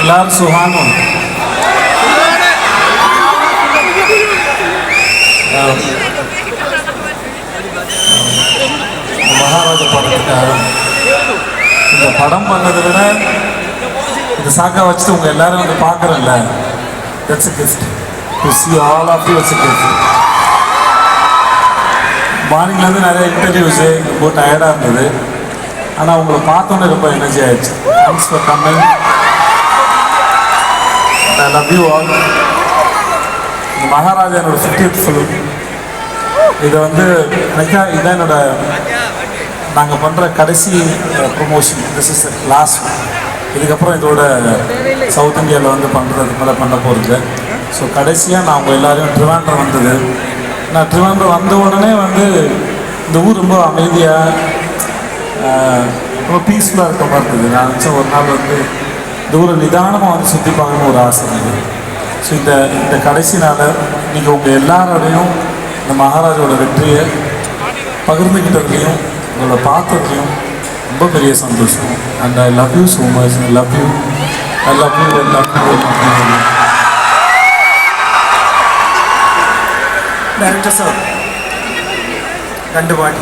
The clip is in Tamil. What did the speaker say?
எல்லாரும் சுகானம். மகாராஜா படத்துக்காக இந்த படம் பண்ணதை விட இந்த சாக்கா வச்சுட்டு உங்க எல்லாரும் வந்து பார்க்குறேன்ல, that's a gift to see all of you. It's a gift. மார்னிங்லேருந்து நிறைய இன்டர்வியூஸு ரொம்ப டயர்டாக இருந்தது. ஆனால் உங்களை பார்த்தோன்னே ரொம்ப எனர்ஜி ஆயிடுச்சு. Thanks for coming. I love you all. இந்த மகாராஜா என்னோட 50th ஃபிலிம். இதை வந்து எனக்கு இதான் என்னோட நாங்கள் பண்ணுற கடைசி ப்ரொமோஷன். This is last. இதுக்கப்புறம் இதோட சவுத் இந்தியாவில் வந்து பண்ணுறதுக்கு மேலே பண்ண போகிறது. ஸோ கடைசியாக நான் உங்கள் எல்லோரையும் ட்ரிவாண்ட்ரம் வந்தது. நான் ட்ரிவாண்ட்ரம் வந்த உடனே வந்து இந்த ஊர் ரொம்ப அமைதியாக ரொம்ப பீஸ்ஃபுல்லாக இருக்க மாதிரி இருந்தது. நான் நினச்சேன் ஒரு நாள் வந்து இந்த ஊரை நிதானமாக வந்து சுற்றி பார்க்கணும்னு ஒரு ஆசை இருந்தது. ஸோ இந்த கடைசி நாள் நீங்கள் உங்கள் எல்லாரோடையும் இந்த மகாராஜோட வெற்றியை பகிர்ந்துக்கிட்டதுலையும் உங்களை பார்த்ததுலையும் ரொம்ப பெரிய சந்தோஷம். And I love you so much. I love you. I love you. I love you. Director sir 2 പാട്ട്